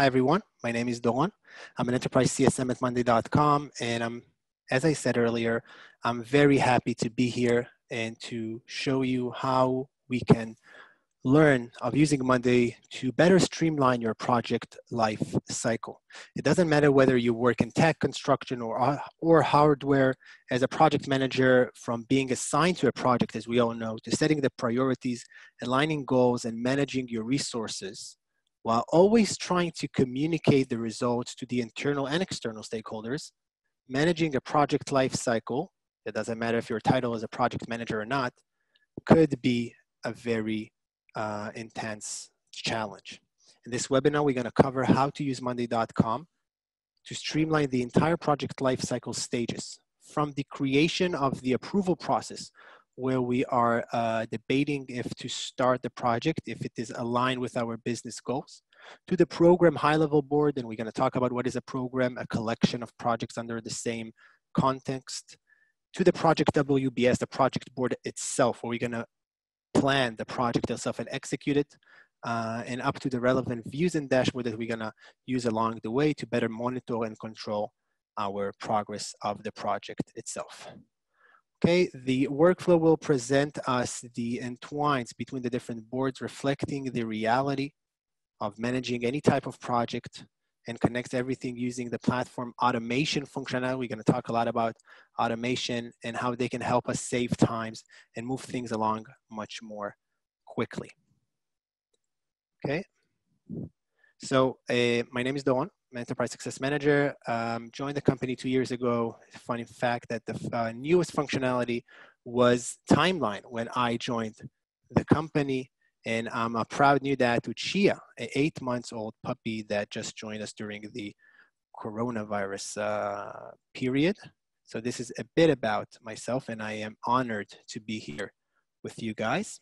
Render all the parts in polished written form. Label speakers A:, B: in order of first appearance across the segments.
A: Hi, everyone. My name is Doron. I'm an enterprise CSM at monday.com. And as I said earlier, I'm very happy to be here and to show you how we can learn of using Monday to better streamline your project life cycle. It doesn't matter whether you work in tech, construction, or hardware. As a project manager, from being assigned to a project, as we all know, to setting the priorities, aligning goals, and managing your resources, while always trying to communicate the results to the internal and external stakeholders, managing a project life cycle, it doesn't matter if your title is a project manager or not, could be a very intense challenge. In this webinar, we're going to cover how to use monday.com to streamline the entire project lifecycle stages, from the creation of the approval process, where we are debating if to start the project, if it is aligned with our business goals, to the program HighLevel board, and we're going to talk about what is a program, a collection of projects under the same context, to the project WBS, the project board itself, where we're going to plan the project itself and execute it, and up to the relevant views and dashboard that we're going to use along the way to better monitor and control our progress of the project itself. Okay, the workflow will present us the entwines between the different boards, reflecting the reality of managing any type of project, and connects everything using the platform automation functionality. We're going to talk a lot about automation and how they can help us save times and move things along much more quickly. Okay, so my name is Doron. I'm an enterprise success manager. Joined the company 2 years ago. Funny fact that the newest functionality was timeline when I joined the company. And I'm a proud new dad to Chia, an 8-month-old puppy that just joined us during the coronavirus period. So this is a bit about myself, and I am honored to be here with you guys.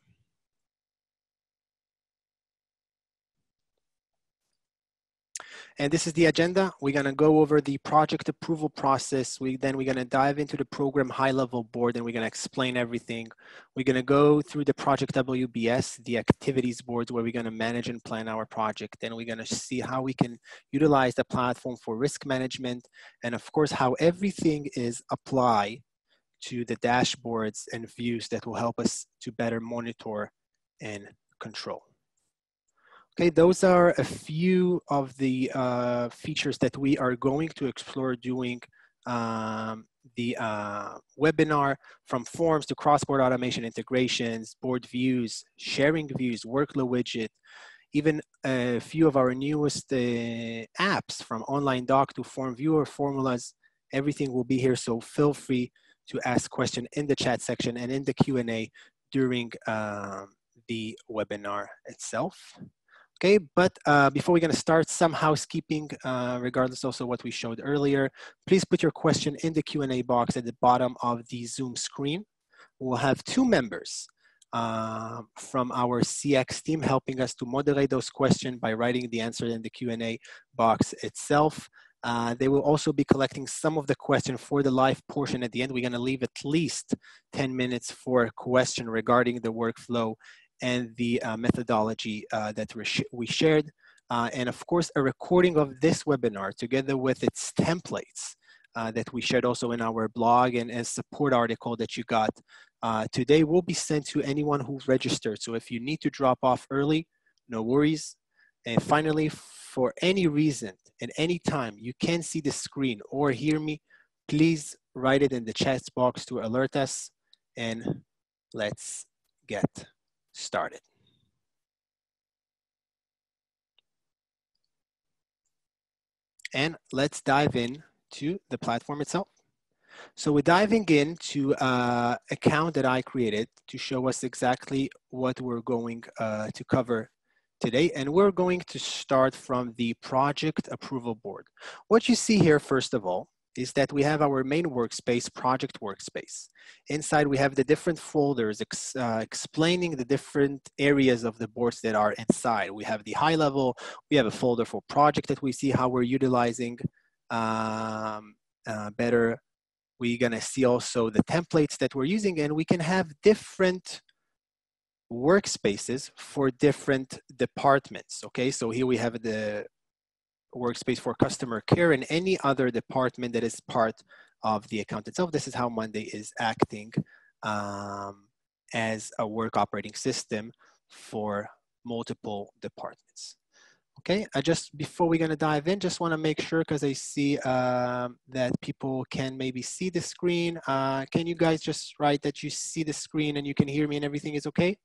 A: And this is the agenda. We're going to go over the project approval process. Then we're going to dive into the program HighLevel board, and we're going to explain everything. We're going to go through the project WBS, the activities boards, where we're going to manage and plan our project. Then we're going to see how we can utilize the platform for risk management, and of course, how everything is applied to the dashboards and views that will help us to better monitor and control. Okay, those are a few of the features that we are going to explore during the webinar, from forms to cross-board automation integrations, board views, sharing views, workload widget, even a few of our newest apps, from online doc to form viewer formulas. Everything will be here, so feel free to ask questions in the chat section and in the Q&A during the webinar itself. Okay, but before we're going to start, some housekeeping, regardless also what we showed earlier. Please put your question in the Q&A box at the bottom of the Zoom screen. We'll have 2 members from our CX team helping us to moderate those questions by writing the answer in the Q&A box itself. They will also be collecting some of the questions for the live portion at the end. We're going to leave at least 10 minutes for a question regarding the workflow and the methodology that we shared. And of course, a recording of this webinar together with its templates that we shared also in our blog and a support article that you got today will be sent to anyone who's registered. So if you need to drop off early, no worries. And finally, for any reason and any time you can't see the screen or hear me, please write it in the chat box to alert us, and let's get started. And let's dive in to the platform itself. So we're diving into an account that I created to show us exactly what we're going to cover today. And we're going to start from the project approval board. What you see here, first of all, is that we have our main workspace, project workspace. Inside, we have the different folders explaining the different areas of the boards that are inside. We have the HighLevel, we have a folder for project that we see how we're utilizing better. We're gonna see also the templates that we're using, and we can have different workspaces for different departments, okay? So here we have the workspace for customer care and any other department that is part of the account itself. This is how Monday is acting as a work operating system for multiple departments. Okay, before we're gonna dive in, just wanna make sure, because I see that people can maybe see the screen. Can you guys just write that you see the screen and you can hear me and everything is okay?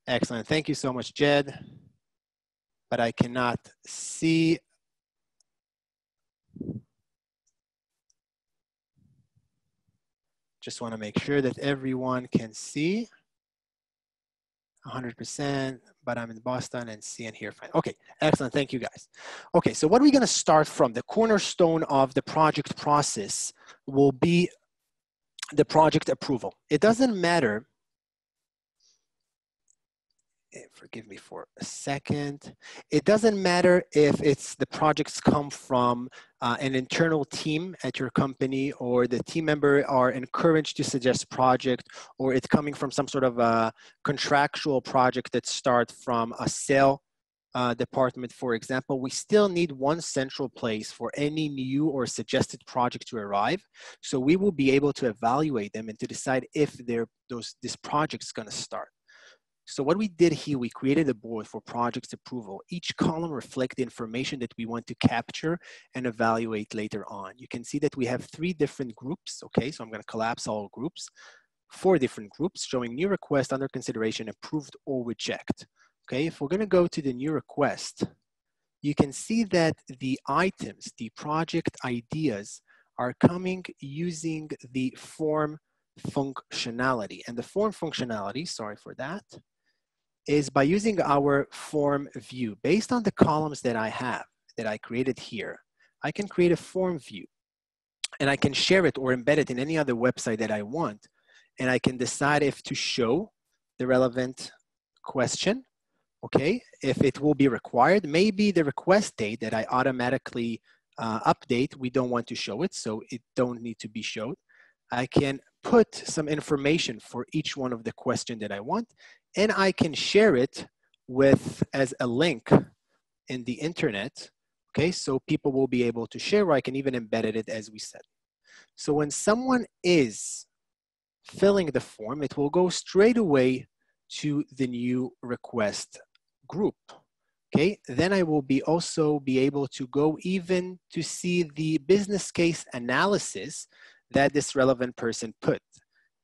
A: Excellent, thank you so much, Jed. But I cannot see. Just wanna make sure that everyone can see. 100%, but I'm in Boston and see and hear fine. Okay, excellent, thank you guys. Okay, so what are we gonna start from? The cornerstone of the project process will be the project approval. It doesn't matter, forgive me for a second. It doesn't matter if it's the projects come from an internal team at your company, or the team member are encouraged to suggest project, or it's coming from some sort of a contractual project that starts from a sale department, for example. We still need one central place for any new or suggested project to arrive. So we will be able to evaluate them and to decide if this project is gonna start. So what we did here, we created a board for project approval. Each column reflects the information that we want to capture and evaluate later on. You can see that we have 3 different groups, okay? So I'm gonna collapse all groups. 4 different groups showing new request, under consideration, approved or reject. Okay, if we're gonna go to the new request, you can see that the items, the project ideas, are coming using the form functionality. And the form functionality, sorry for that, is by using our form view. Based on the columns that I have, that I created here, I can create a form view and I can share it or embed it in any other website that I want. And I can decide if to show the relevant question, okay, if it will be required. Maybe the request date that I automatically update, we don't want to show it, so it don't need to be showed. I can put some information for each one of the question that I want, and I can share it as a link in the internet, okay, so people will be able to share, or I can even embed it as we said. So when someone is filling the form, it will go straight away to the new request group, okay? Then I will also be able to go even to see the business case analysis that this relevant person put.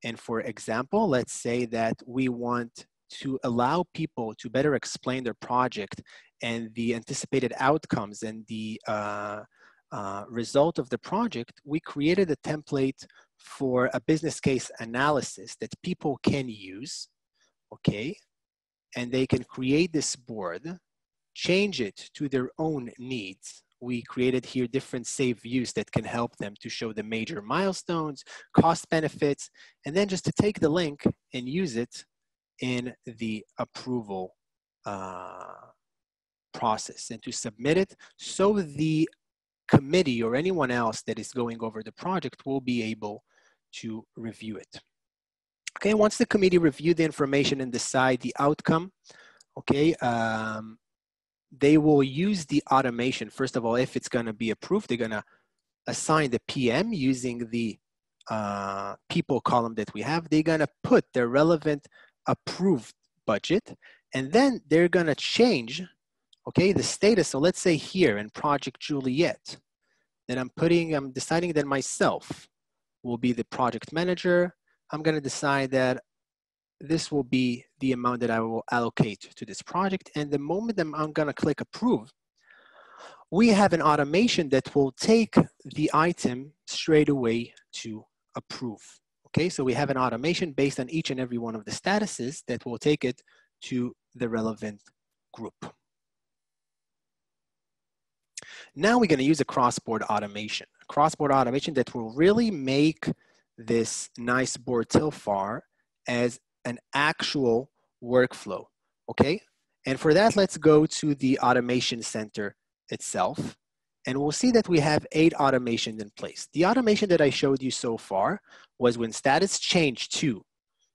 A: And for example, let's say that we want to allow people to better explain their project and the anticipated outcomes and the result of the project. We created a template for a business case analysis that people can use, okay? And they can create this board, change it to their own needs. We created here different save views that can help them to show the major milestones, cost benefits, and then just to take the link and use it in the approval process and to submit it, so the committee or anyone else that is going over the project will be able to review it. Okay, once the committee review the information and decide the outcome, okay, they will use the automation. First of all, if it's gonna be approved, they're gonna assign the PM using the people column that we have. They're gonna put their relevant approved budget, and then they're gonna change, okay, the status. So let's say here in Project Juliet, that I'm deciding that myself will be the project manager. I'm gonna decide that this will be the amount that I will allocate to this project. And the moment that I'm gonna click approve, we have an automation that will take the item straight away to approve. Okay, so we have an automation based on each and every one of the statuses that will take it to the relevant group. Now we're gonna use a cross-board automation. A cross-board automation that will really make this nice board toolbar as an actual workflow, okay? And for that, let's go to the automation center itself, and we'll see that we have 8 automations in place. The automation that I showed you so far was when status changed to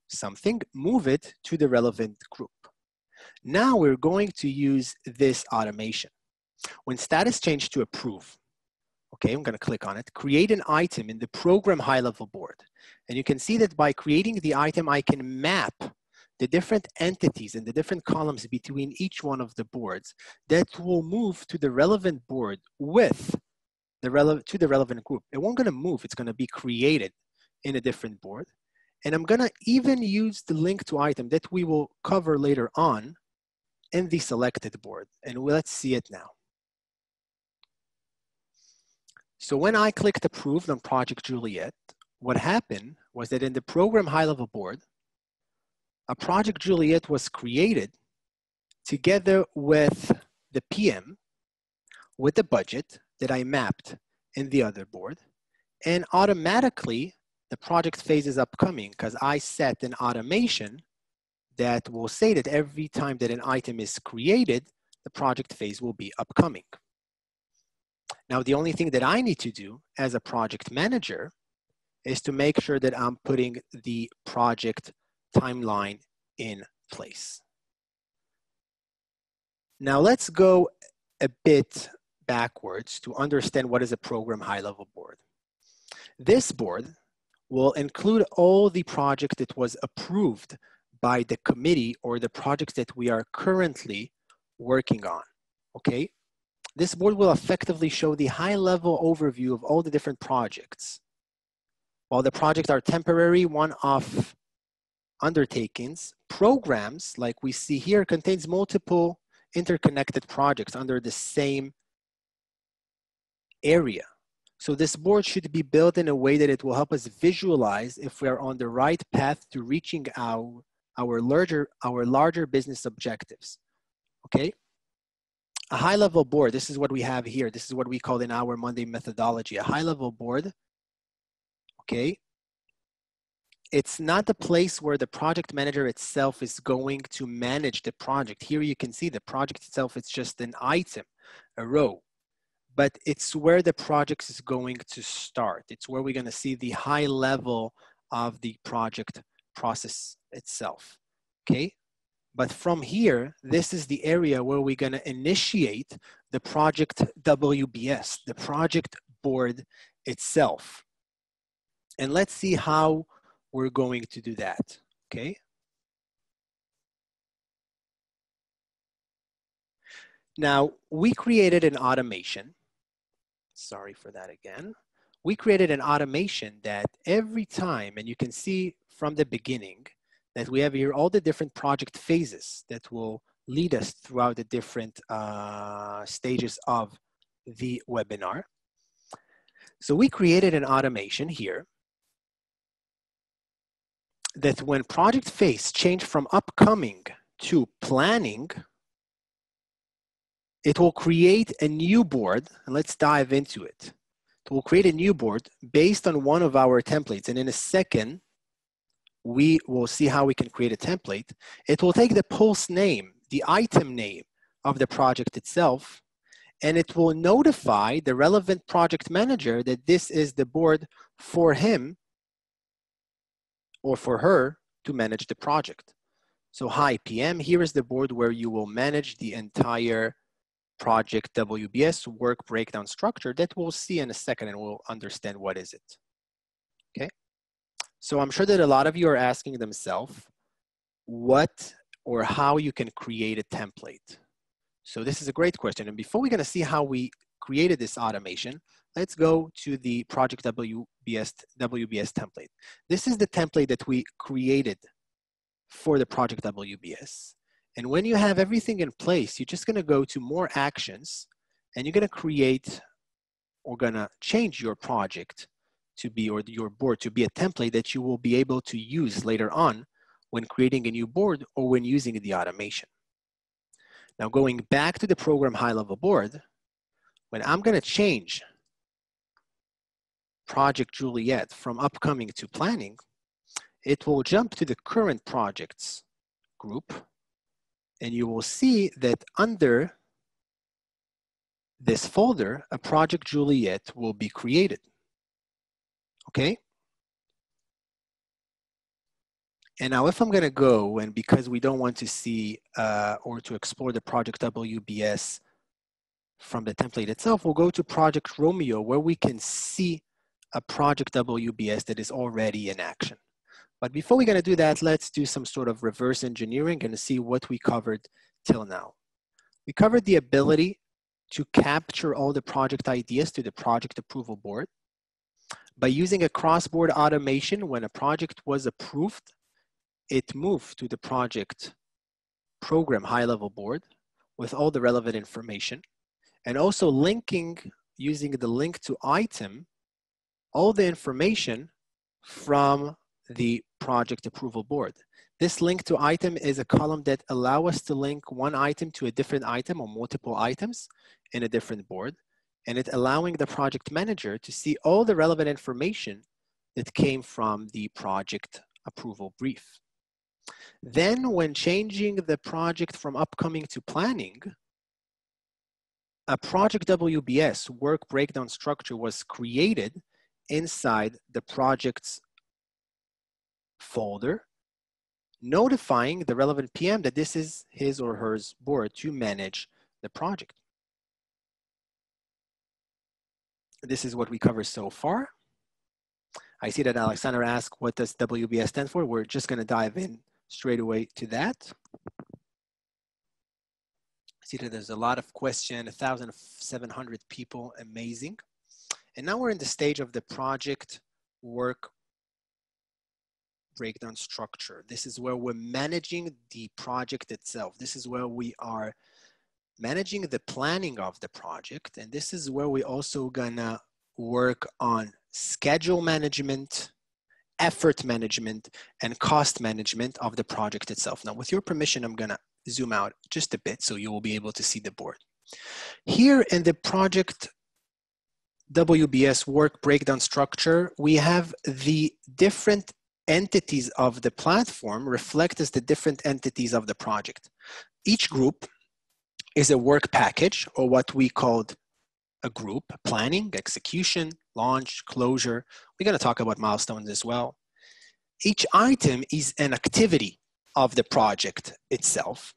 A: something, move it to the relevant group. Now we're going to use this automation. When status changed to approve, okay, I'm going to click on it, create an item in the program HighLevel board. And you can see that by creating the item, I can map the different entities and the different columns between each one of the boards that will move to the relevant board with the relevant group. It won't going to move, it's going to be created in a different board. And I'm going to even use the link to item that we will cover later on in the selected board. And let's see it now. So when I clicked approved on Project Juliet, what happened was that in the program HighLevel board, a Project Juliet was created together with the PM, with the budget that I mapped in the other board, and automatically the project phase is upcoming because I set an automation that will say that every time that an item is created, the project phase will be upcoming. Now, the only thing that I need to do as a project manager is to make sure that I'm putting the project timeline in place. Now, let's go a bit backwards to understand what is a program HighLevel board. This board will include all the projects that was approved by the committee or the projects that we are currently working on, okay? This board will effectively show the high-level overview of all the different projects. While the projects are temporary, one-off undertakings, programs, like we see here, contains multiple interconnected projects under the same area. So this board should be built in a way that it will help us visualize if we are on the right path to reaching our larger business objectives, okay? A high-level board, this is what we have here. This is what we call in our Monday methodology, a high-level board, okay? It's not the place where the project manager itself is going to manage the project. Here you can see the project itself, it's just an item, a row. But it's where the project is going to start. It's where we're going to see the high level of the project process itself, okay? But from here, this is the area where we're going to initiate the project WBS, the project board itself. And let's see how we're going to do that, okay? Now, we created an automation. Sorry for that again. We created an automation that every time, and you can see from the beginning that we have here all the different project phases that will lead us throughout the different stages of the webinar. So we created an automation here that when project phase changed from upcoming to planning, it will create a new board, and let's dive into it. It will create a new board based on one of our templates, and in a second, we will see how we can create a template. It will take the pulse name, the item name of the project itself, and it will notify the relevant project manager that this is the board for him or for her to manage the project. So hi PM, here is the board where you will manage the entire project WBS work breakdown structure that we'll see in a second and we'll understand what is it, okay? So I'm sure that a lot of you are asking themselves what or how you can create a template. So this is a great question. And before we're gonna see how we created this automation, let's go to the project WBS template. This is the template that we created for the project WBS. And when you have everything in place, you're just gonna go to more actions and you're gonna create or gonna change your project to be, or your board to be a template that you will be able to use later on when creating a new board or when using the automation. Now going back to the program HighLevel board, when I'm gonna change Project Juliet from upcoming to planning, it will jump to the current projects group, and you will see that under this folder, a Project Juliet will be created, okay? And now if I'm gonna go, and because we don't want to see or to explore the project WBS from the template itself, we'll go to Project Romeo, where we can see a project WBS that is already in action. But before we're gonna do that, let's do some sort of reverse engineering and see what we covered till now. We covered the ability to capture all the project ideas to the project approval board. By using a cross-board automation, when a project was approved, it moved to the project program HighLevel board with all the relevant information, and also linking, using the link to item, all the information from the project approval board. This link to item is a column that allows us to link one item to a different item or multiple items in a different board, and it allowing the project manager to see all the relevant information that came from the project approval brief. Then when changing the project from upcoming to planning, a project WBS work breakdown structure was created inside the project's folder, notifying the relevant PM that this is his or her board to manage the project. This is what we covered so far. I see that Alexander asked, what does WBS stand for? We're just gonna dive in straight away to that. I see that there's a lot of questions, 1,700 people, amazing. And now we're in the stage of the project work breakdown structure. This is where we're managing the project itself. This is where we are managing the planning of the project. And this is where we also gonna work on schedule management, effort management, and cost management of the project itself. Now, with your permission, I'm gonna zoom out just a bit so you will be able to see the board. Here in the project WBS work breakdown structure, we have the different entities of the platform reflect as the different entities of the project. Each group is a work package, or what we called a group: planning, execution, launch, closure. We're going to talk about milestones as well. Each item is an activity of the project itself.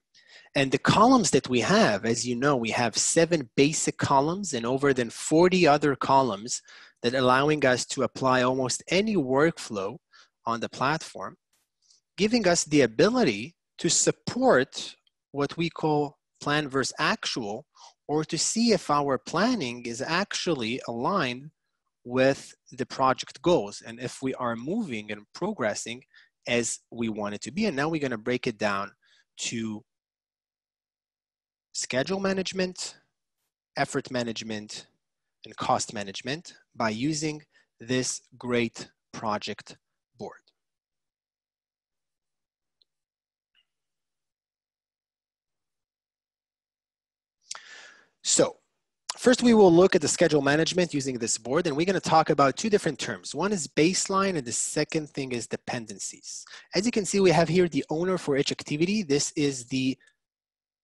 A: And the columns that we have, as you know, we have 7 basic columns and over than 40 other columns that allowing us to apply almost any workflow on the platform, giving us the ability to support what we call plan versus actual, or to see if our planning is actually aligned with the project goals and if we are moving and progressing as we want it to be. And now we're going to break it down to schedule management, effort management, and cost management by using this great project board. So first we will look at the schedule management using this board, and we're going to talk about 2 different terms. One is baseline and the second thing is dependencies. As you can see, we have here the owner for each activity. This is the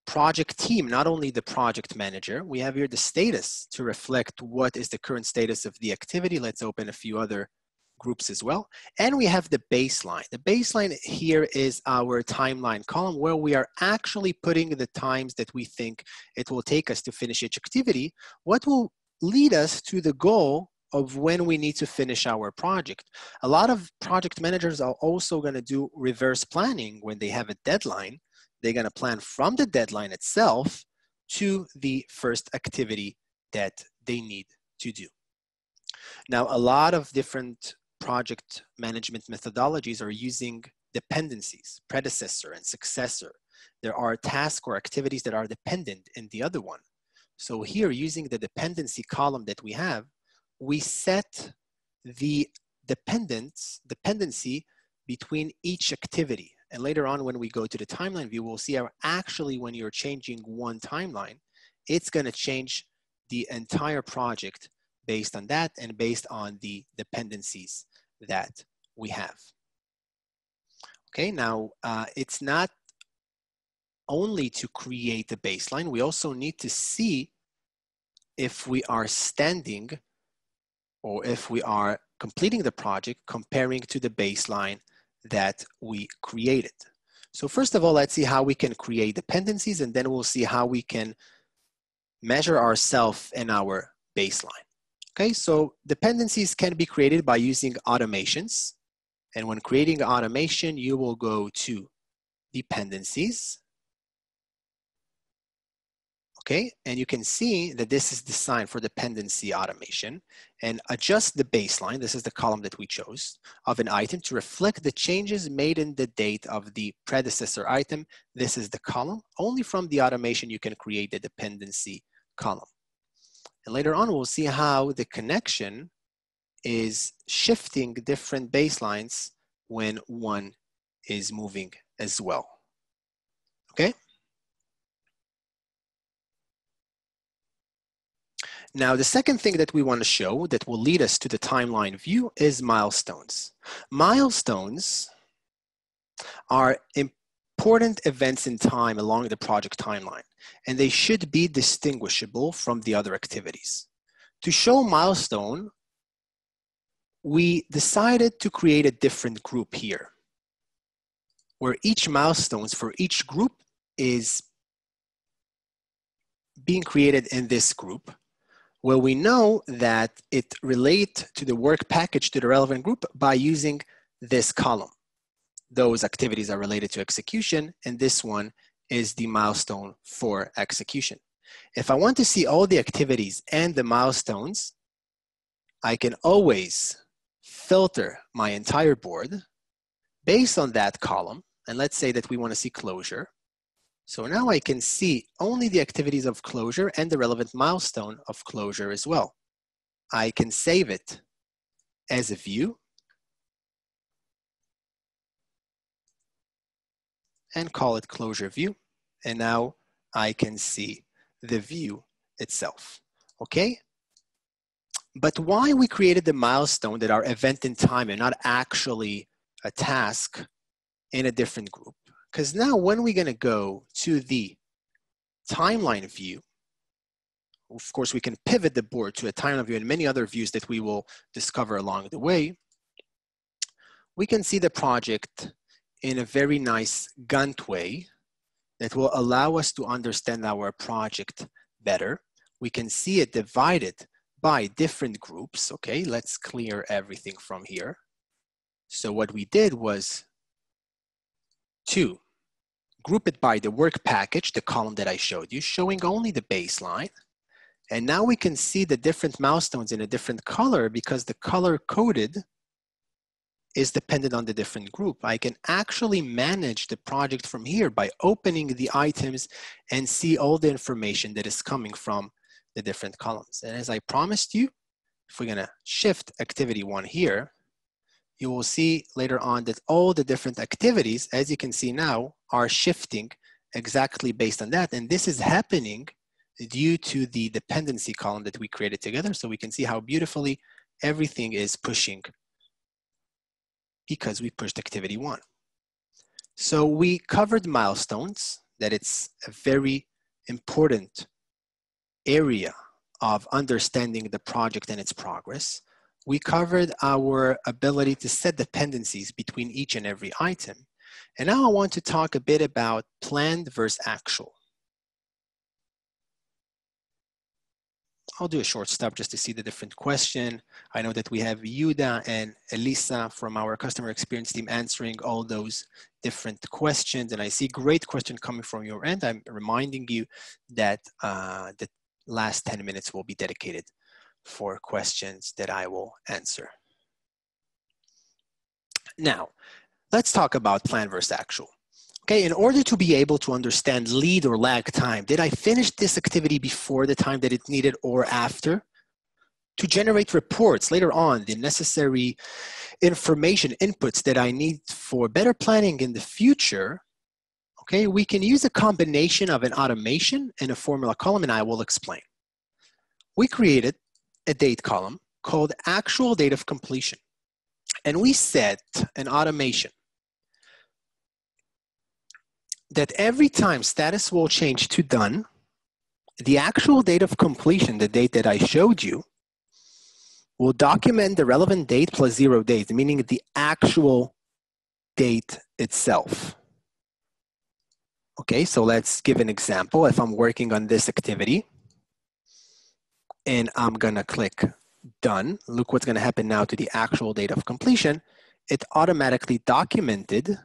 A: project team, not only the project manager. We have here the status to reflect what is the current status of the activity. Let's open a few other groups as well. And we have the baseline. The baseline here is our timeline column where we are actually putting the times that we think it will take us to finish each activity, what will lead us to the goal of when we need to finish our project. A lot of project managers are also going to do reverse planning when they have a deadline. They're going to plan from the deadline itself to the first activity that they need to do. Now, a lot of different project management methodologies are using dependencies, predecessor and successor. There are tasks or activities that are dependent in the other one. So here, using the dependency column that we have, we set the dependency between each activity. And later on, when we go to the timeline view, we'll see how actually when you're changing one timeline, it's going to change the entire project based on that and based on the dependencies that we have. Okay, now it's not only to create the baseline, we also need to see if we are standing or if we are completing the project comparing to the baseline that we created. So first of all, let's see how we can create dependencies, and then we'll see how we can measure ourselves in our baseline. Okay, so dependencies can be created by using automations. And when creating automation, you will go to dependencies. Okay, and you can see that this is designed for dependency automation, and adjust the baseline, this is the column that we chose, of an item to reflect the changes made in the date of the predecessor item. This is the column. Only from the automation you can create the dependency column. And later on, we'll see how the connection is shifting different baselines when one is moving as well. Okay? Now, the second thing that we want to show that will lead us to the timeline view is milestones. Milestones are important events in time along the project timeline, and they should be distinguishable from the other activities. To show milestone, we decided to create a different group here, where each milestones for each group is being created in this group, where we know that it relates to the work package to the relevant group by using this column. Those activities are related to execution, and this one is the milestone for execution. If I want to see all the activities and the milestones, I can always filter my entire board based on that column, and let's say that we want to see closure. So now I can see only the activities of closure and the relevant milestone of closure as well. I can save it as a view and call it closure view. And now I can see the view itself, okay? But why we created the milestone that are event in time and not actually a task in a different group? Because now when we're gonna go to the timeline view, of course we can pivot the board to a timeline view and many other views that we will discover along the way. We can see the project in a very nice Gantt way that will allow us to understand our project better. We can see it divided by different groups. Okay, let's clear everything from here. So what we did was to group it by the work package, the column that I showed you, showing only the baseline. And now we can see the different milestones in a different color because the color coded is dependent on the different group. I can actually manage the project from here by opening the items and see all the information that is coming from the different columns. And as I promised you, if we're gonna shift activity 1 here, you will see later on that all the different activities, as you can see now, are shifting exactly based on that. And this is happening due to the dependency column that we created together. So we can see how beautifully everything is pushing because we pushed activity 1. So we covered milestones, that it's a very important area of understanding the project and its progress. We covered our ability to set dependencies between each and every item. And now I want to talk a bit about planned versus actual. I'll do a short stop just to see the different question. I know that we have Yuda and Elisa from our customer experience team answering all those different questions. And I see great question coming from your end. I'm reminding you that the last 10 minutes will be dedicated for questions that I will answer. Now, let's talk about plan versus actual. Okay, in order to be able to understand lead or lag time, did I finish this activity before the time that it needed or after? To generate reports later on, the necessary information inputs that I need for better planning in the future, okay, we can use a combination of an automation and a formula column, and I will explain. We created a date column called actual date of completion. And we set an automation that every time status will change to done, the actual date of completion, the date that I showed you, will document the relevant date plus 0 days, meaning the actual date itself. Okay, so let's give an example. If I'm working on this activity and I'm gonna click done, look what's gonna happen now to the actual date of completion. It automatically documented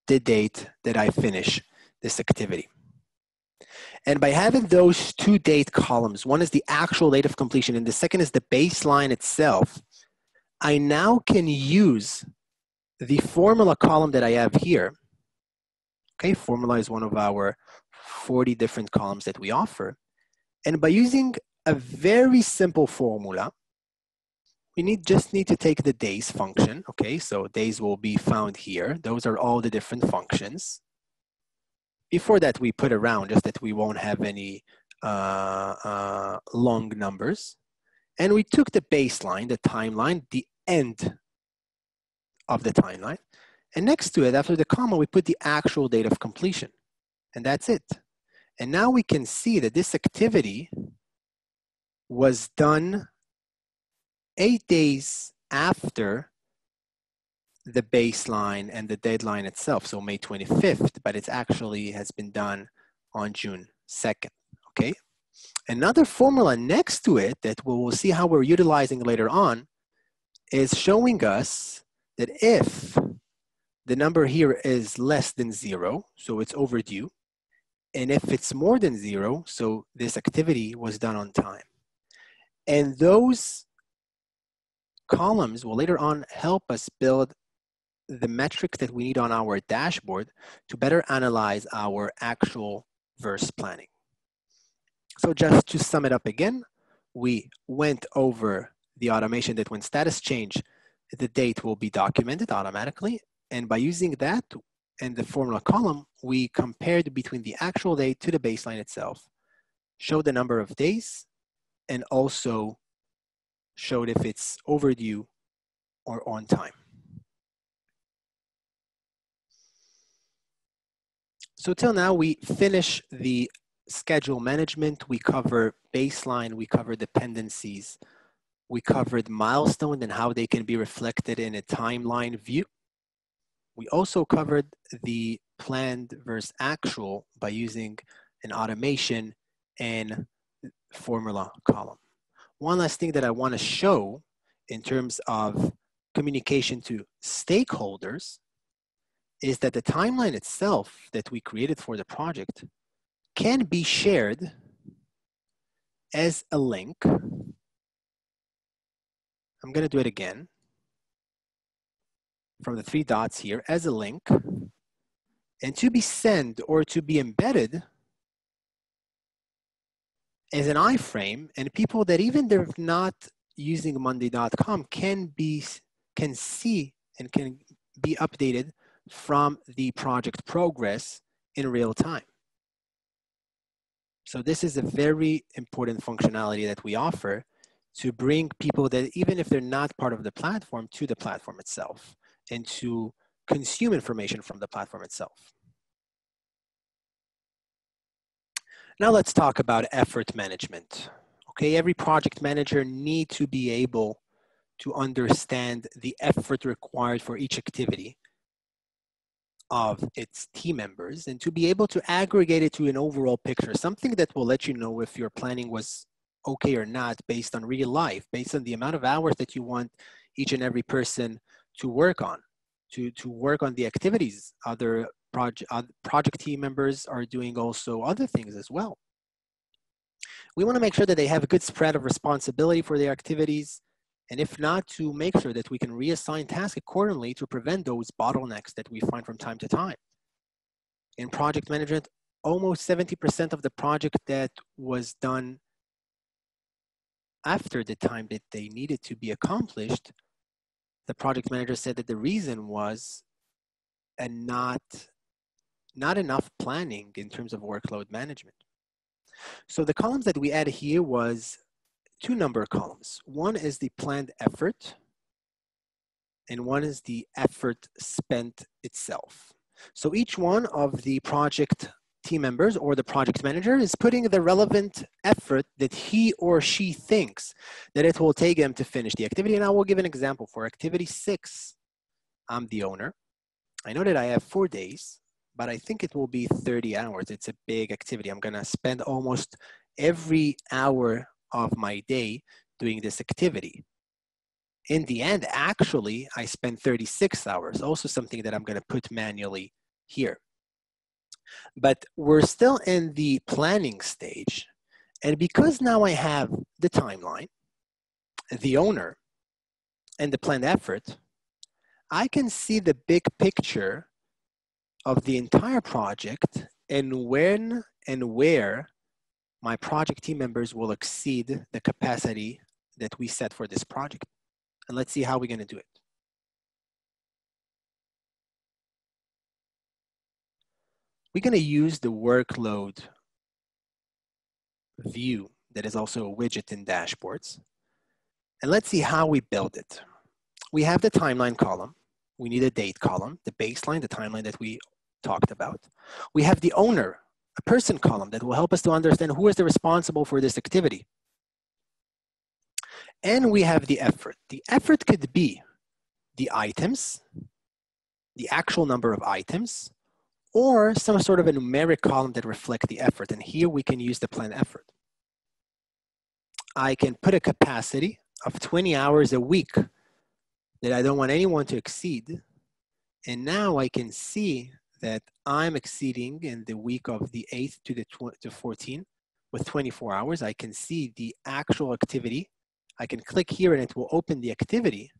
A: the date that I finish this activity. And by having those two date columns, one is the actual date of completion and the second is the baseline itself, I now can use the formula column that I have here. Okay, formula is one of our 40 different columns that we offer. And by using a very simple formula, we just need to take the days function. Okay, so days will be found here. Those are all the different functions. Before that, we put around just that we won't have any long numbers. And we took the baseline, the timeline, the end of the timeline. And next to it, after the comma, we put the actual date of completion. And that's it. And now we can see that this activity was done 8 days after the baseline and the deadline itself. So May 25th, but it actually has been done on June 2nd, okay? Another formula next to it that we will see how we're utilizing later on is showing us that if the number here is less than 0, so it's overdue, and if it's more than 0, so this activity was done on time. And those columns will later on help us build the metrics that we need on our dashboard to better analyze our actual verse planning. So just to sum it up again, we went over the automation that when status change, the date will be documented automatically. And by using that and the formula column, we compared between the actual date to the baseline itself, showed the number of days, and also showed if it's overdue or on time. So till now, we finish the schedule management. We cover baseline, we cover dependencies, we covered milestone and how they can be reflected in a timeline view. We also covered the planned versus actual by using an automation and formula column. One last thing that I want to show in terms of communication to stakeholders is that the timeline itself that we created for the project can be shared as a link. I'm going to do it again from the 3 dots here as a link, and to be sent or to be embedded as an iframe, and people that even they're not using monday.com can see and can be updated from the project progress in real time. So this is a very important functionality that we offer to bring people that even if they're not part of the platform to the platform itself and to consume information from the platform itself. Now let's talk about effort management. Okay, every project manager needs to be able to understand the effort required for each activity of its team members and to be able to aggregate it to an overall picture, something that will let you know if your planning was okay or not based on real life, based on the amount of hours that you want each and every person to work on, to work on the activities. Other project team members are doing also other things as well. We want to make sure that they have a good spread of responsibility for their activities, and if not, to make sure that we can reassign tasks accordingly to prevent those bottlenecks that we find from time to time. In project management, almost 70% of the project that was done after the time that they needed to be accomplished, the project manager said that the reason was not enough planning in terms of workload management. So the columns that we added here was 2 number columns. One is the planned effort, and one is the effort spent itself. So each one of the project team members or the project manager is putting the relevant effort that he or she thinks that it will take them to finish the activity. And I will give an example. For activity 6, I'm the owner. I know that I have 4 days, but I think it will be 30 hours. It's a big activity. I'm gonna spend almost every hour of my day doing this activity. In the end, actually, I spend 36 hours, also something that I'm gonna put manually here. But we're still in the planning stage. And because now I have the timeline, the owner, and the planned effort, I can see the big picture of the entire project and when and where my project team members will exceed the capacity that we set for this project. And let's see how we're going to do it. We're going to use the workload view that is also a widget in dashboards. And let's see how we build it. We have the timeline column. We need a date column, the baseline, the timeline that we talked about. We have the owner, a person column that will help us to understand who is the responsible for this activity. And we have the effort. The effort could be the items, the actual number of items, or some sort of a numeric column that reflect the effort. And here we can use the planned effort. I can put a capacity of 20 hours a week that I don't want anyone to exceed. And now I can see that I'm exceeding in the week of the 8th to the 14th with 24 hours. I can see the actual activity. I can click here and it will open the activity.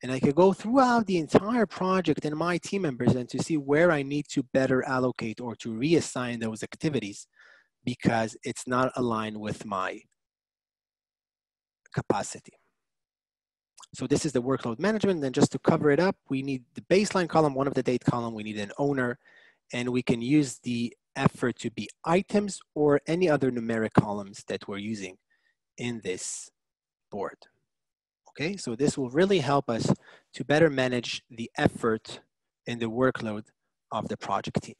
A: And I could go throughout the entire project and my team members and to see where I need to better allocate or to reassign those activities because it's not aligned with my capacity. So this is the workload management. Then just to cover it up, we need the baseline column, one of the date column, we need an owner, and we can use the effort to be items or any other numeric columns that we're using in this board. Okay, so this will really help us to better manage the effort and the workload of the project team.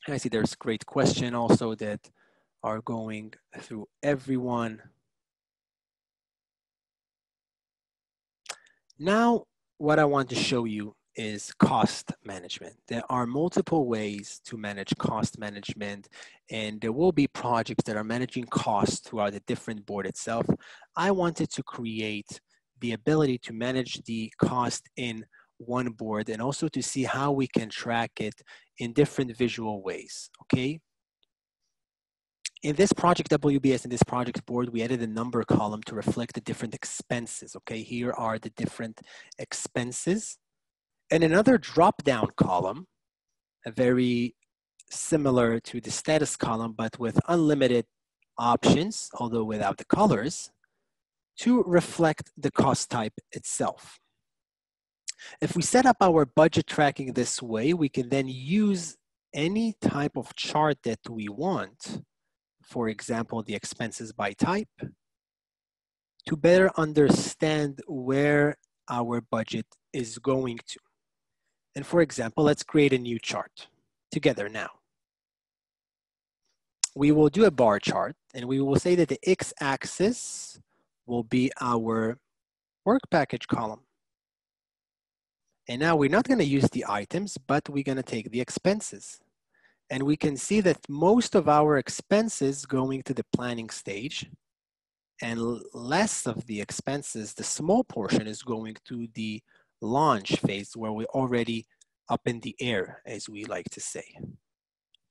A: I see there's a great question also that are going through everyone. Now, what I want to show you is cost management. There are multiple ways to manage cost management, and there will be projects that are managing costs throughout the different board itself. I wanted to create the ability to manage the cost in one board and also to see how we can track it in different visual ways, okay? In this project WBS, in this project board, we added a number column to reflect the different expenses, okay? Here are the different expenses. And another drop-down column, very similar to the status column, but with unlimited options, although without the colors, to reflect the cost type itself. If we set up our budget tracking this way, we can then use any type of chart that we want, for example, the expenses by type, to better understand where our budget is going to. And for example, let's create a new chart together now. We will do a bar chart and we will say that the x-axis will be our work package column. And now we're not going to use the items, but we're going to take the expenses. And we can see that most of our expenses going to the planning stage and less of the expenses, the small portion is going to the launch phase where we're already up in the air, as we like to say.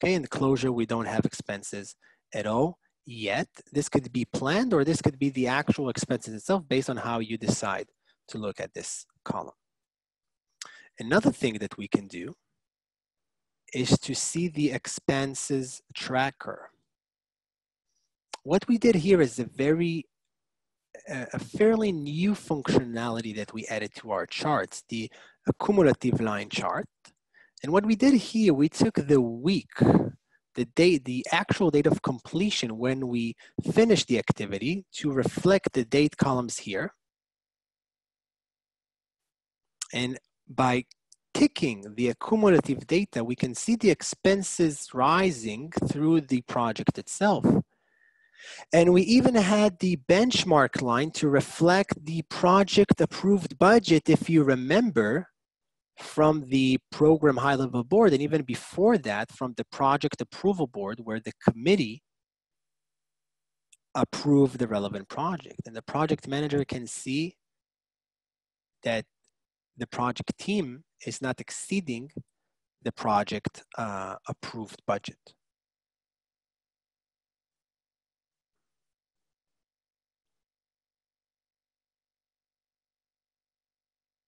A: Okay, in the closure, we don't have expenses at all yet. This could be planned or this could be the actual expenses itself based on how you decide to look at this column. Another thing that we can do is to see the expenses tracker. What we did here is a fairly new functionality that we added to our charts, the cumulative line chart. And what we did here, we took the week, the date, the actual date of completion when we finished the activity to reflect the date columns here. And by ticking the accumulative data, we can see the expenses rising through the project itself. And we even had the benchmark line to reflect the project approved budget, if you remember, from the program high-level board, and even before that, from the project approval board, where the committee approved the relevant project. And the project manager can see that the project team is not exceeding the project approved budget.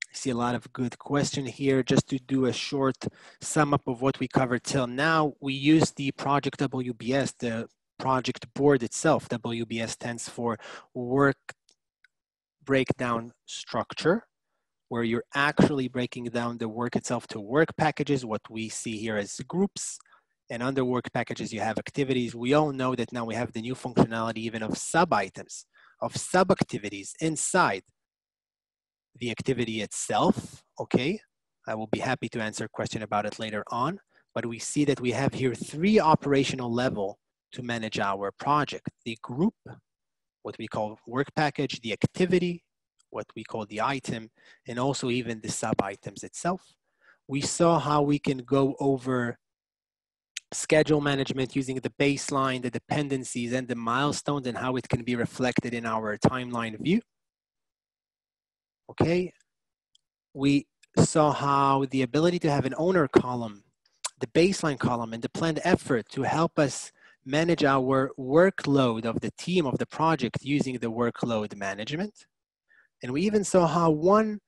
A: I see a lot of good question here. Just to do a short sum up of what we covered till now, we use the project WBS, the project board itself. WBS stands for Work Breakdown Structure, where you're actually breaking down the work itself to work packages, what we see here as groups. And under work packages, you have activities. We all know that now we have the new functionality even of sub-items, of sub-activities inside the activity itself, okay? I will be happy to answer a question about it later on, but we see that we have here 3 operational level to manage our project. The group, what we call work package, the activity, what we call the item, and also even the sub-items itself. We saw how we can go over schedule management using the baseline, the dependencies, and the milestones, and how it can be reflected in our timeline view. Okay, we saw how the ability to have an owner column, the baseline column, and the planned effort to help us manage our workload of the team of the project using the workload management. And we even saw how one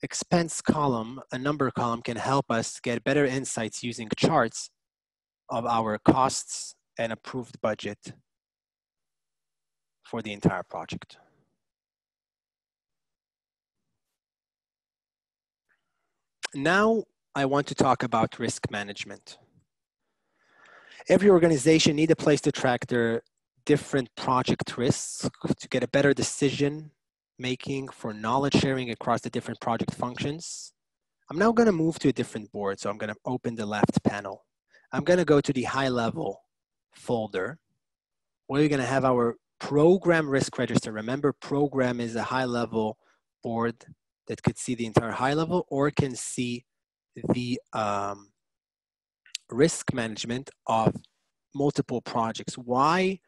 A: expense column, a number column, can help us get better insights using charts of our costs and approved budget for the entire project. Now, I want to talk about risk management. Every organization needs a place to track their different project risks to get a better decision making for knowledge sharing across the different project functions. I'm now going to move to a different board, so I'm going to open the left panel. I'm going to go to the HighLevel folder, where we're going to have our program risk register. Remember, program is a high-level board that could see the entire HighLevel or can see the risk management of multiple projects. Why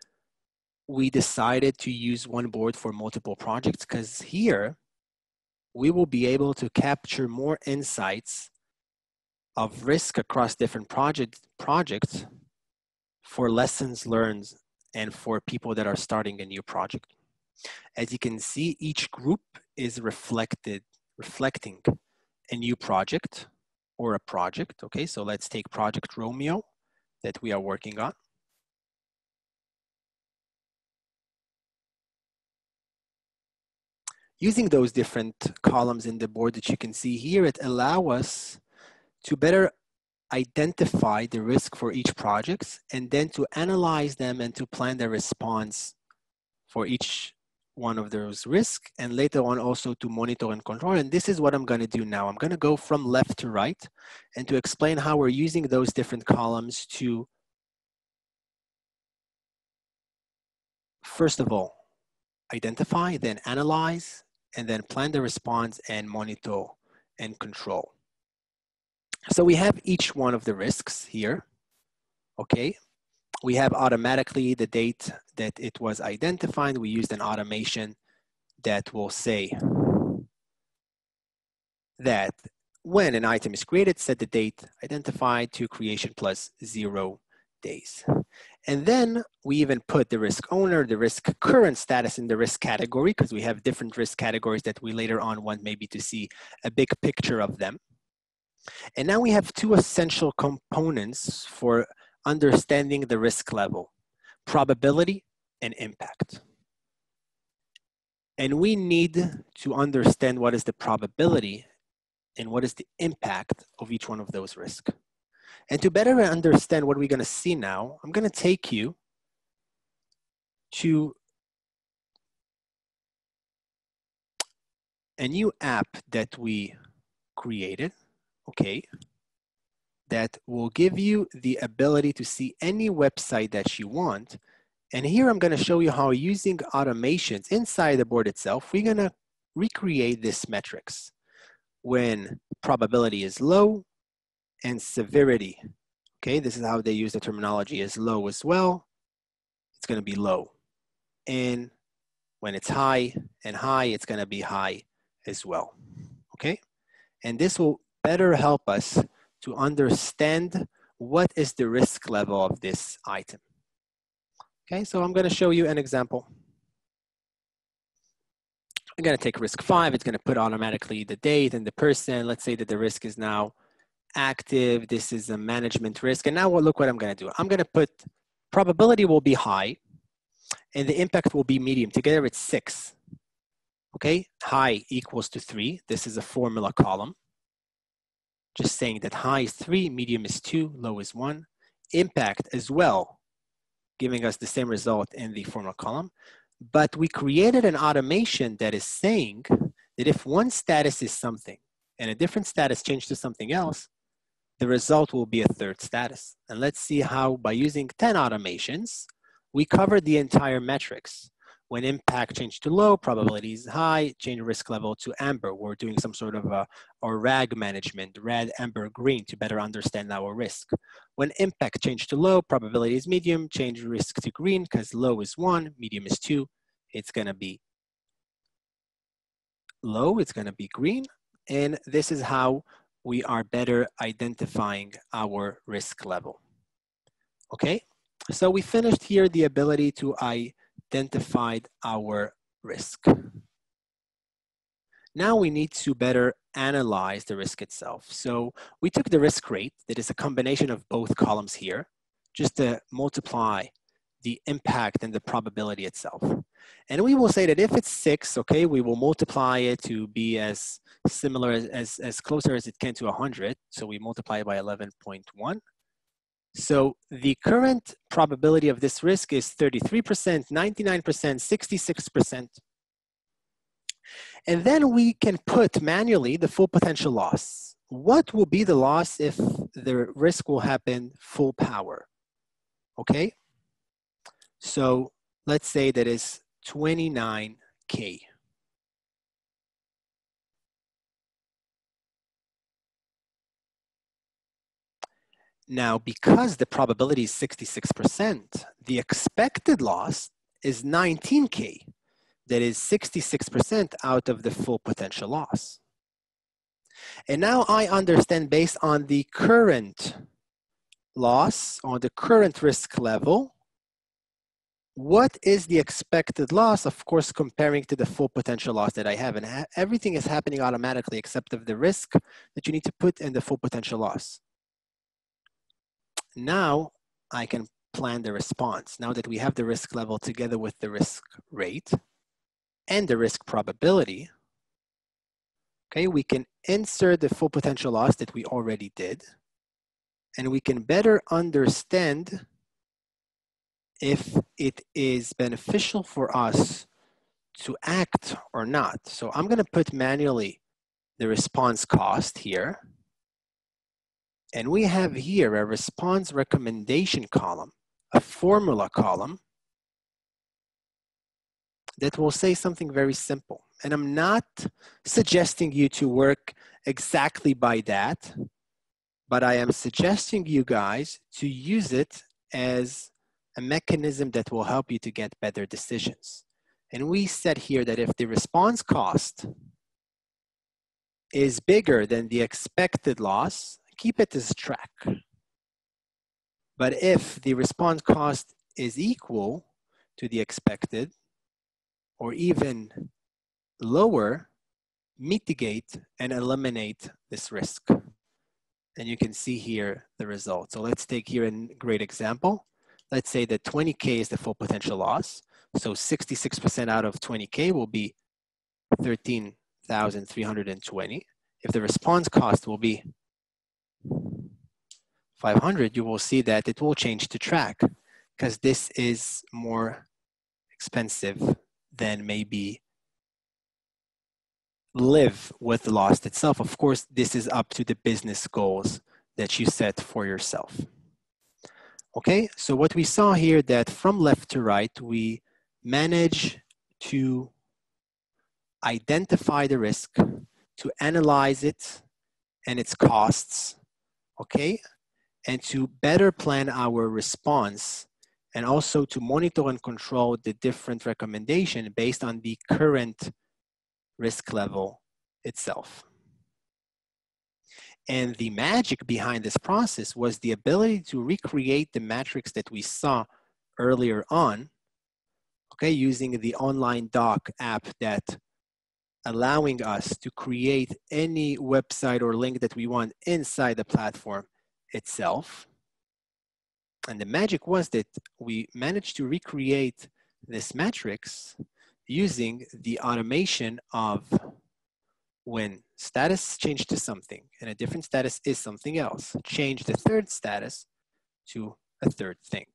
A: we decided to use one board for multiple projects? Because here we will be able to capture more insights of risk across different projects for lessons learned and for people that are starting a new project. As you can see, each group is reflecting a new project or a project. Okay, so let's take Project Romeo that we are working on. Using those different columns in the board that you can see here, it allows us to better identify the risk for each project and then to analyze them and to plan the response for each one of those risks, and later on also to monitor and control. And this is what I'm going to do now. I'm going to go from left to right and to explain how we're using those different columns to, first of all, identify, then analyze, and then plan the response and monitor and control. So we have each one of the risks here, okay? We have automatically the date that it was identified. We used an automation that will say that when an item is created, set the date identified to creation plus 0 days. And then we even put the risk owner, the risk current status in the risk category, because we have different risk categories that we later on want maybe to see a big picture of them. And now we have 2 essential components for understanding the risk level: probability and impact. And we need to understand what is the probability and what is the impact of each one of those risks. And to better understand what we're going to see now, I'm going to take you to a new app that we created, okay, that will give you the ability to see any website that you want And here I'm going to show you how using automations inside the board itself, we're going to recreate this metrics when probability is low and severity. Okay, this is how they use the terminology is low as well. It's going to be low. And when it's high and high, it's going to be high as well. Okay, and this will better help us to understand what is the risk level of this item. Okay, so I'm going to show you an example. I'm going to take risk 5. It's going to put automatically the date and the person. Let's say that the risk is now active. This is a management risk. And now look what I'm going to do. I'm going to put probability will be high and the impact will be medium. Together it's 6. Okay, high equals to 3. This is a formula column. Just saying that high is 3, medium is 2, low is 1. Impact as well, giving us the same result in the formula column. But we created an automation that is saying that if one status is something and a different status changed to something else, the result will be a third status. And let's see how by using 10 automations, we cover the entire metrics. When impact changed to low, probability is high, change risk level to amber. We're doing some sort of a RAG management, red, amber, green, to better understand our risk. When impact changed to low, probability is medium, change risk to green, because low is 1, medium is 2. It's going to be low, it's going to be green. And this is how we are better identifying our risk level. Okay, so we finished here the ability to identify our risk. Now we need to better analyze the risk itself. So we took the risk rate, that is a combination of both columns here, just to multiply the impact and the probability itself. And we will say that if it's 6, okay, we will multiply it to be as similar as closer as it can to 100. So we multiply it by 11.1. So the current probability of this risk is 33%, 99%, 66%. And then we can put manually the full potential loss. What will be the loss if the risk will happen full power? Okay, so let's say that is 29K. Now, because the probability is 66%, the expected loss is 19K. That is 66% out of the full potential loss. And now I understand based on the current loss, on the current risk level, what is the expected loss, of course, comparing to the full potential loss that I have. And everything is happening automatically except of the risk that you need to put in the full potential loss. Now I can plan the response. Now that we have the risk level together with the risk rate and the risk probability, okay, we can insert the full potential loss that we already did, and we can better understand if it is beneficial for us to act or not. So I'm going to put manually the response cost here. And we have here a response recommendation column, a formula column that will say something very simple. And I'm not suggesting you to work exactly by that, but I am suggesting you guys to use it as a mechanism that will help you to get better decisions. And we said here that if the response cost is bigger than the expected loss, keep it as track. But if the response cost is equal to the expected or even lower, mitigate and eliminate this risk. And you can see here the result. So let's take here a great example. Let's say that 20K is the full potential loss. So 66% out of 20K will be 13,320. If the response cost will be 500, you will see that it will change to track because this is more expensive than maybe live with the loss itself. Of course, this is up to the business goals that you set for yourself. Okay, so what we saw here that from left to right, we manage to identify the risk, to analyze it and its costs, okay, and to better plan our response, and also to monitor and control the different recommendation based on the current risk level itself. And the magic behind this process was the ability to recreate the metrics that we saw earlier on, okay, using the online doc app that allowing us to create any website or link that we want inside the platform itself. And the magic was that we managed to recreate this metrics using the automation of when status changed to something and a different status is something else, change the third status to a third thing.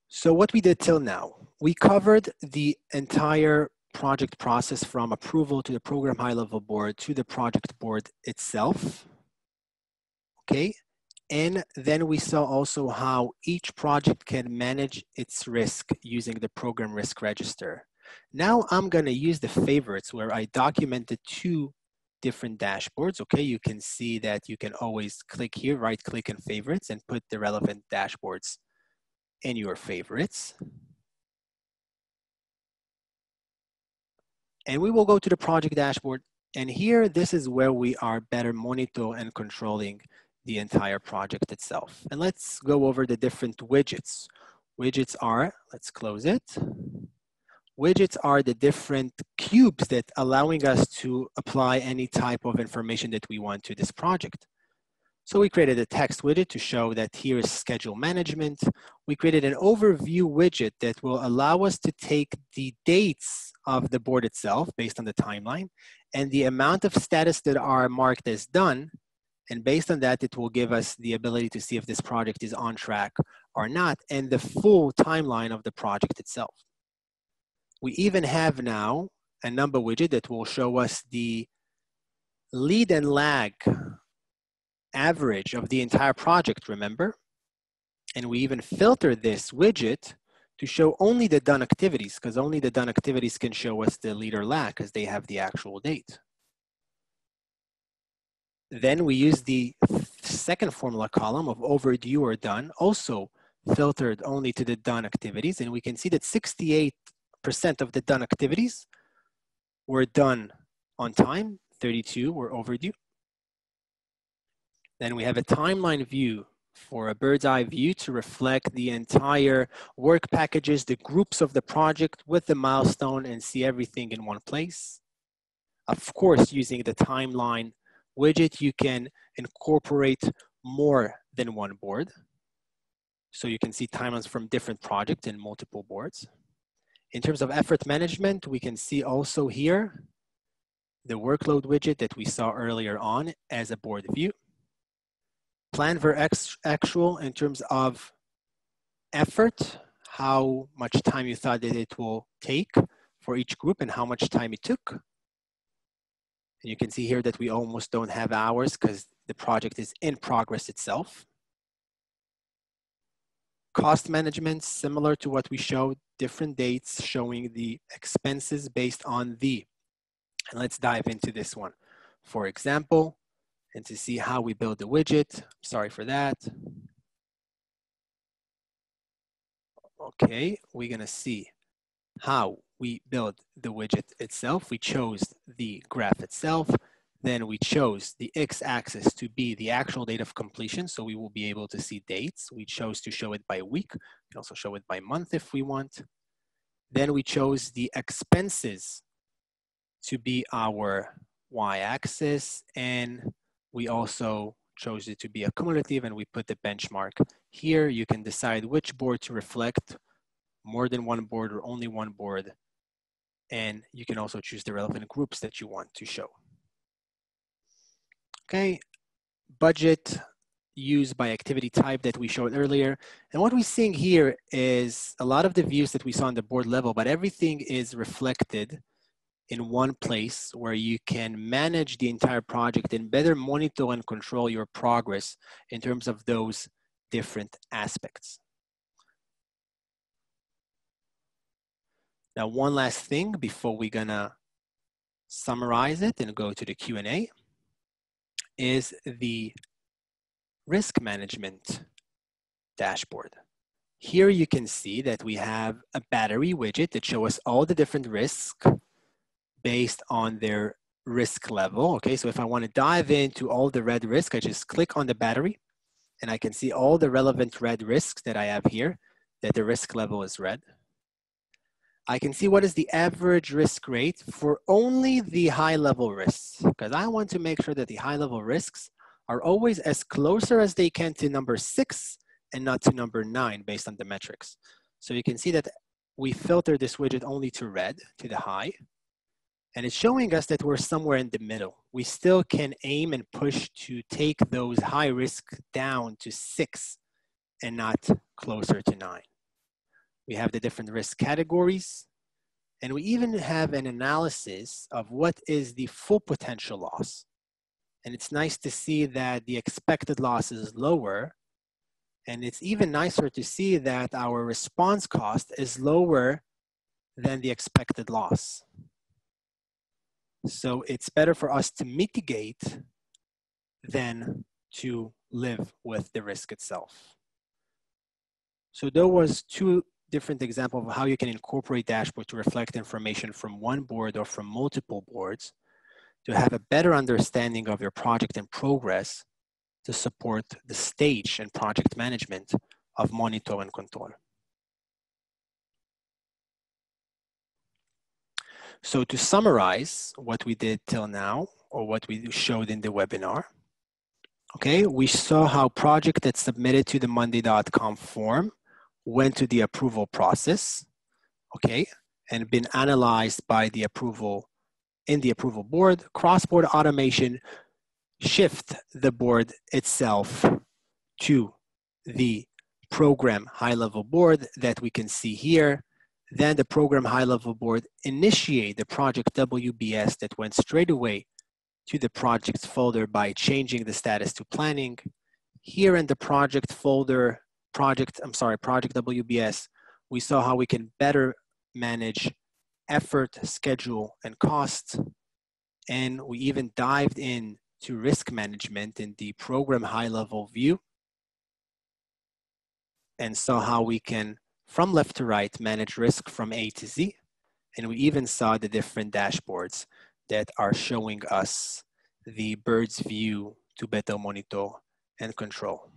A: So what we did till now, we covered the entire project process from approval to the program high-level board to the project board itself, okay? And then we saw also how each project can manage its risk using the program risk register. Now I'm gonna use the favorites where I documented 2 different dashboards, okay? You can see that you can always click here, right click in favorites and put the relevant dashboards in your favorites. And we will go to the project dashboard. And here, this is where we are better monitoring and controlling the entire project itself. And let's go over the different widgets. Widgets are, let's close it. Widgets are the different cubes that allowing us to apply any type of information that we want to this project. So we created a text widget to show that here is schedule management. We created an overview widget that will allow us to take the dates of the board itself based on the timeline and the amount of status that are marked as done. And based on that, it will give us the ability to see if this project is on track or not and the full timeline of the project itself. We even have now a number widget that will show us the lead and lag average of the entire project, remember? And we even filter this widget to show only the done activities, because only the done activities can show us the lead or lag because they have the actual date. Then we use the second formula column of overdue or done, also filtered only to the done activities. And we can see that 68% of the done activities were done on time, 32 were overdue. Then we have a timeline view for a bird's eye view to reflect the entire work packages, the groups of the project with the milestone and see everything in one place. Of course, using the timeline widget, you can incorporate more than one board. So you can see timelines from different projects and multiple boards. In terms of effort management, we can see also here the workload widget that we saw earlier on as a board view. Plan for actual in terms of effort, how much time you thought that it will take for each group and how much time it took. And you can see here that we almost don't have hours because the project is in progress itself. Cost management, similar to what we showed, different dates showing the expenses based on the, and let's dive into this one. For example, and to see how we build the widget. Sorry for that. Okay, we're gonna see how we build the widget itself. We chose the graph itself. Then we chose the x-axis to be the actual date of completion, so we will be able to see dates. We chose to show it by week. We can also show it by month if we want. Then we chose the expenses to be our y-axis, and we also chose it to be a cumulative, and we put the benchmark. Here you can decide which board to reflect, more than one board or only one board. And you can also choose the relevant groups that you want to show. Okay, budget used by activity type that we showed earlier. And what we're seeing here is a lot of the views that we saw on the board level, but everything is reflected in one place where you can manage the entire project and better monitor and control your progress in terms of those different aspects. Now, one last thing before we're gonna summarize it and go to the Q&A is the risk management dashboard. Here you can see that we have a battery widget that shows us all the different risks based on their risk level. Okay, so if I want to dive into all the red risk, I just click on the battery and I can see all the relevant red risks that I have here, that the risk level is red. I can see what is the average risk rate for only the high level risks, because I want to make sure that the high level risks are always as closer as they can to number 6 and not to number 9 based on the metrics. So you can see that we filter this widget only to red, to the high, and it's showing us that we're somewhere in the middle. We still can aim and push to take those high risk down to 6 and not closer to 9. We have the different risk categories, and we even have an analysis of what is the full potential loss. And it's nice to see that the expected loss is lower, and it's even nicer to see that our response cost is lower than the expected loss. So it's better for us to mitigate than to live with the risk itself. So there was 2 different examples of how you can incorporate dashboard to reflect information from one board or from multiple boards to have a better understanding of your project and progress to support the stage and project management of monitor and control. So to summarize what we did till now, or what we showed in the webinar, okay, we saw how project that's submitted to the monday.com form went to the approval process, okay, and been analyzed by the approval in the approval board. Cross-board automation shift the board itself to the program high-level board that we can see here. Then the program high-level board initiate the project WBS that went straight away to the projects folder by changing the status to planning. Here in the project folder, project WBS, we saw how we can better manage effort, schedule, and cost. And we even dived in to risk management in the program high-level view and saw how we can, from left to right, manage risk from A to Z. And we even saw the different dashboards that are showing us the bird's view to better monitor and control.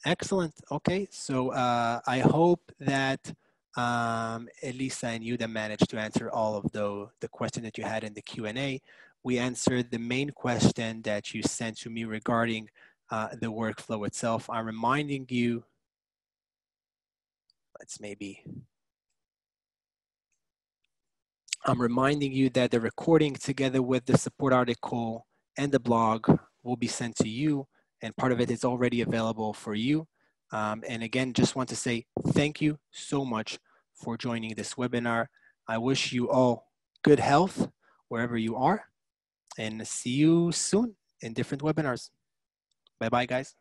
A: Excellent. Okay, so I hope that Elisa and Yuda managed to answer all of the question that you had in the Q&A. We answered the main question that you sent to me regarding the workflow itself. I'm reminding you, I'm reminding you that the recording together with the support article and the blog will be sent to you, and part of it is already available for you. And again, just want to say thank you so much for joining this webinar. I wish you all good health wherever you are, and see you soon in different webinars. Bye-bye, guys.